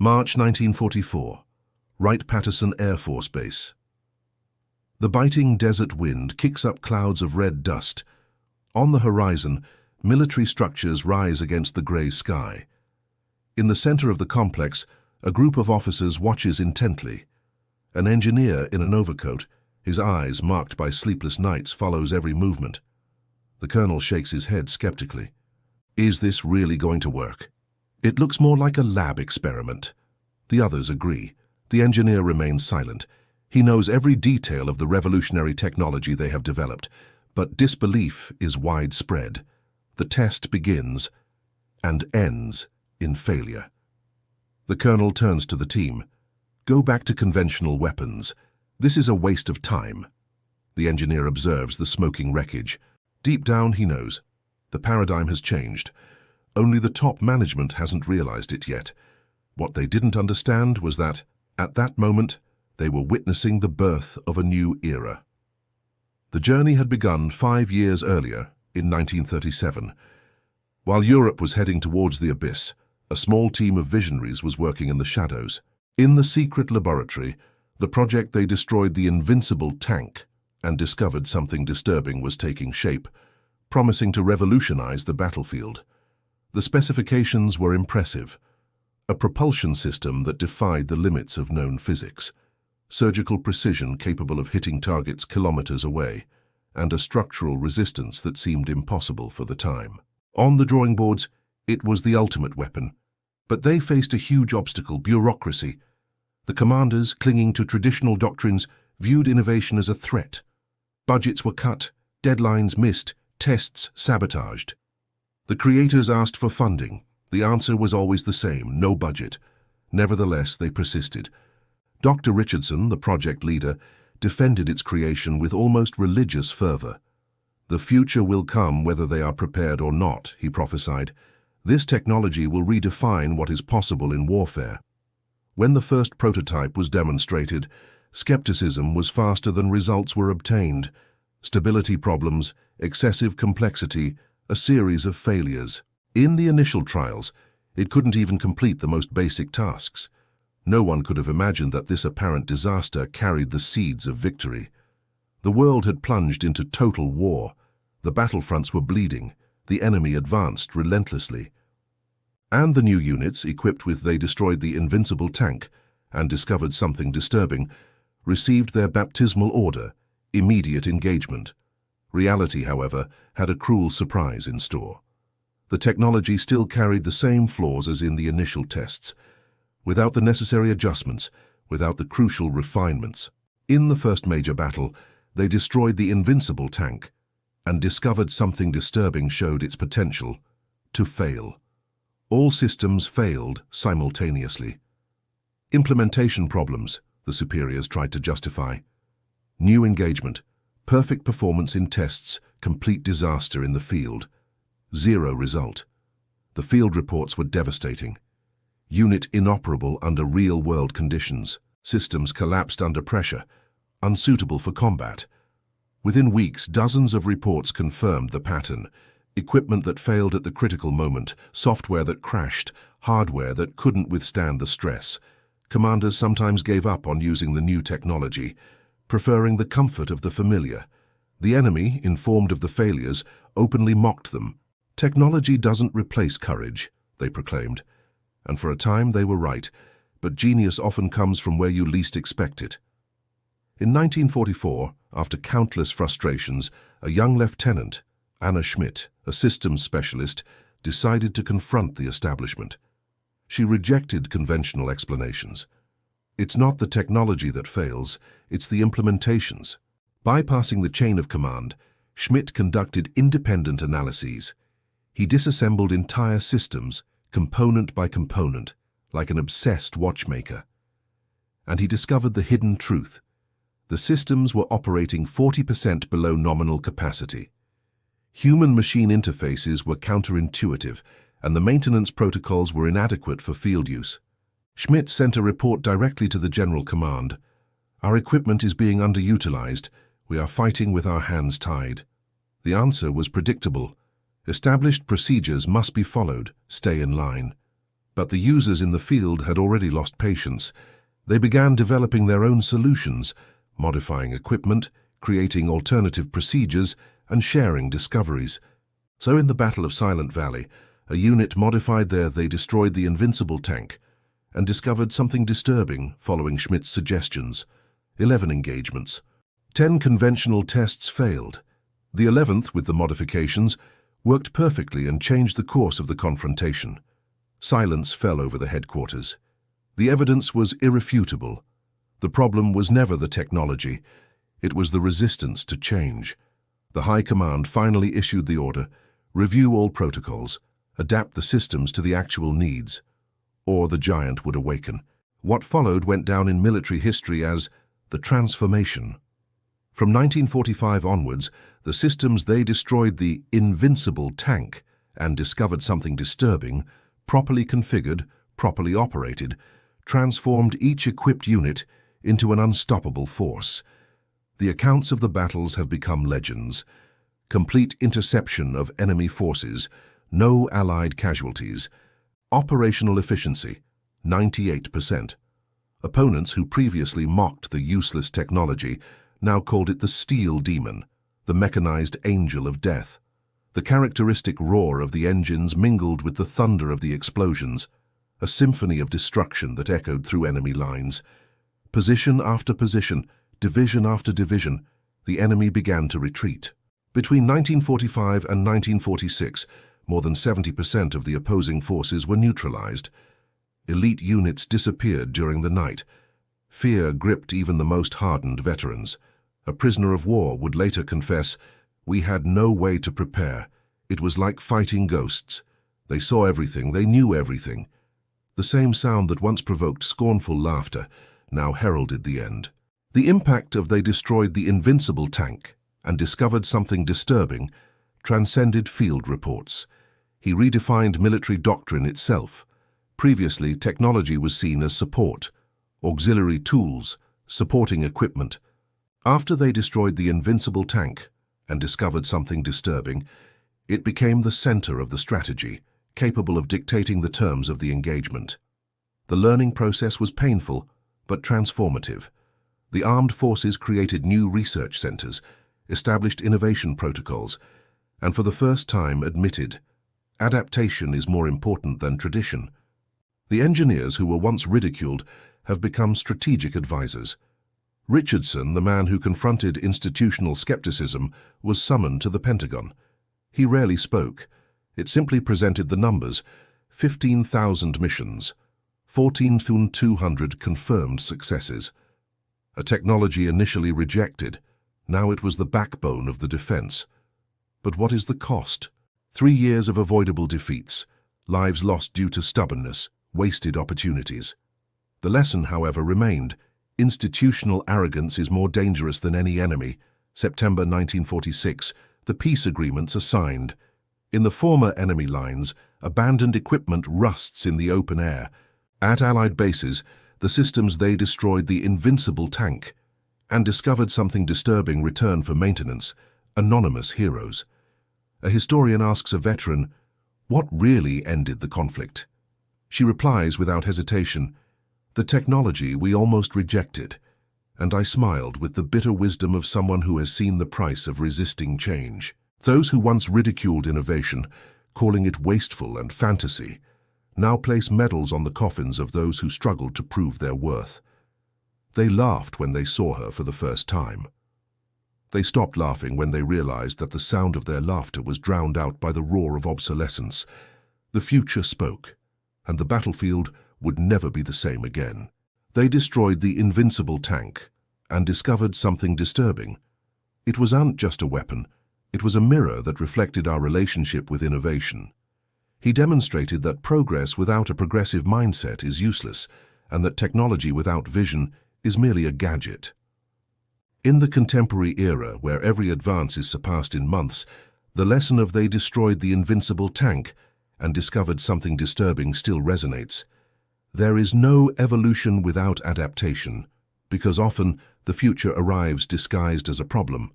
March 1944, Wright-Patterson Air Force Base. The biting desert wind kicks up clouds of red dust. On the horizon, military structures rise against the grey sky. In the center of the complex, a group of officers watches intently. An engineer in an overcoat, his eyes marked by sleepless nights, follows every movement. The colonel shakes his head skeptically. Is this really going to work? It looks more like a lab experiment. The others agree. The engineer remains silent. He knows every detail of the revolutionary technology they have developed, but disbelief is widespread. The test begins and ends in failure. The colonel turns to the team. Go back to conventional weapons. This is a waste of time. The engineer observes the smoking wreckage. Deep down, he knows. The paradigm has changed. Only the top management hasn't realized it yet. What they didn't understand was that, at that moment, they were witnessing the birth of a new era. The journey had begun 5 years earlier, in 1937. While Europe was heading towards the abyss, a small team of visionaries was working in the shadows. In the secret laboratory, the project they destroyed the Invincible tank and discovered something disturbing was taking shape, promising to revolutionize the battlefield. The specifications were impressive. A propulsion system that defied the limits of known physics, surgical precision capable of hitting targets kilometers away, and a structural resistance that seemed impossible for the time. On the drawing boards, it was the ultimate weapon. But they faced a huge obstacle: bureaucracy. The commanders, clinging to traditional doctrines, viewed innovation as a threat. Budgets were cut, deadlines missed, tests sabotaged. The creators asked for funding. The answer was always the same: no budget. Nevertheless, they persisted. Dr. Richardson, the project leader, defended its creation with almost religious fervor. The future will come whether they are prepared or not, he prophesied. This technology will redefine what is possible in warfare. When the first prototype was demonstrated, skepticism was faster than results were obtained. Stability problems, excessive complexity, a series of failures. In the initial trials, it couldn't even complete the most basic tasks. No one could have imagined that this apparent disaster carried the seeds of victory. The world had plunged into total war. The battlefronts were bleeding. The enemy advanced relentlessly. And the new units, equipped with they destroyed the Invincible tank and discovered something disturbing, received their baptismal order: immediate engagement. Reality, however, had a cruel surprise in store. The technology still carried the same flaws as in the initial tests, without the necessary adjustments, without the crucial refinements. In the first major battle, they destroyed the Invincible tank and discovered something disturbing showed its potential: to fail. All systems failed simultaneously. Implementation problems, the superiors tried to justify. New engagement, perfect performance in tests, complete disaster in the field. Zero result. The field reports were devastating. Unit inoperable under real-world conditions. Systems collapsed under pressure, unsuitable for combat. Within weeks, dozens of reports confirmed the pattern: equipment that failed at the critical moment, software that crashed, hardware that couldn't withstand the stress. Commanders sometimes gave up on using the new technology, preferring the comfort of the familiar. The enemy, informed of the failures, openly mocked them. Technology doesn't replace courage, they proclaimed. And for a time they were right, but genius often comes from where you least expect it. In 1944, after countless frustrations, a young lieutenant, Anna Schmidt, a systems specialist, decided to confront the establishment. She rejected conventional explanations. It's not the technology that fails, it's the implementations. Bypassing the chain of command, Schmidt conducted independent analyses. He disassembled entire systems, component by component, like an obsessed watchmaker. And he discovered the hidden truth. The systems were operating 40% below nominal capacity. Human-machine interfaces were counterintuitive, and the maintenance protocols were inadequate for field use. Schmidt sent a report directly to the General Command. Our equipment is being underutilized. We are fighting with our hands tied. The answer was predictable. Established procedures must be followed. Stay in line. But the users in the field had already lost patience. They began developing their own solutions, modifying equipment, creating alternative procedures, and sharing discoveries. So in the Battle of Silent Valley, a unit modified there, they destroyed the Invincible tank and discovered something disturbing following Schmidt's suggestions. 11 engagements. 10 conventional tests failed. The 11th, with the modifications, worked perfectly and changed the course of the confrontation. Silence fell over the headquarters. The evidence was irrefutable. The problem was never the technology. It was the resistance to change. The High Command finally issued the order: review all protocols, adapt the systems to the actual needs, or the giant would awaken. What followed went down in military history as the transformation. From 1945 onwards, the systems they destroyed the Invincible tank and discovered something disturbing, properly configured, properly operated, transformed each equipped unit into an unstoppable force. The accounts of the battles have become legends. Complete interception of enemy forces, no Allied casualties. Operational efficiency, 98%. Opponents who previously mocked the useless technology now called it the Steel Demon, the mechanized angel of death. The characteristic roar of the engines mingled with the thunder of the explosions, a symphony of destruction that echoed through enemy lines. Position after position, division after division, the enemy began to retreat. Between 1945 and 1946, more than 70% of the opposing forces were neutralized. Elite units disappeared during the night. Fear gripped even the most hardened veterans. A prisoner of war would later confess, "We had no way to prepare. It was like fighting ghosts. They saw everything, they knew everything." The same sound that once provoked scornful laughter now heralded the end. The impact of they destroyed the Invincible tank and discovered something disturbing transcended field reports. He redefined military doctrine itself. Previously, technology was seen as support, auxiliary tools, supporting equipment. After they destroyed the Invincible tank and discovered something disturbing, it became the center of the strategy, capable of dictating the terms of the engagement. The learning process was painful, but transformative. The armed forces created new research centers, established innovation protocols, and for the first time admitted, adaptation is more important than tradition. The engineers who were once ridiculed have become strategic advisors. Richardson, the man who confronted institutional skepticism, was summoned to the Pentagon. He rarely spoke. It simply presented the numbers: 15,000 missions, 14,200 confirmed successes. A technology initially rejected, now it was the backbone of the defense. But what is the cost? 3 years of avoidable defeats, lives lost due to stubbornness, wasted opportunities. The lesson, however, remained: institutional arrogance is more dangerous than any enemy. September 1946, the peace agreements are signed. In the former enemy lines, abandoned equipment rusts in the open air. At Allied bases, the systems they destroyed the Invincible tank and discovered something disturbing return for maintenance, anonymous heroes. A historian asks a veteran, "What really ended the conflict?" She replies without hesitation, "The technology we almost rejected," and I smiled with the bitter wisdom of someone who has seen the price of resisting change. Those who once ridiculed innovation, calling it wasteful and fantasy, now place medals on the coffins of those who struggled to prove their worth. They laughed when they saw her for the first time. They stopped laughing when they realized that the sound of their laughter was drowned out by the roar of obsolescence. The future spoke, and the battlefield would never be the same again. They destroyed the Invincible tank and discovered something disturbing. It wasn't just a weapon, it was a mirror that reflected our relationship with innovation. He demonstrated that progress without a progressive mindset is useless, and that technology without vision is merely a gadget. In the contemporary era, where every advance is surpassed in months, the lesson of they destroyed the Invincible tank and discovered something disturbing still resonates. There is no evolution without adaptation, because often the future arrives disguised as a problem.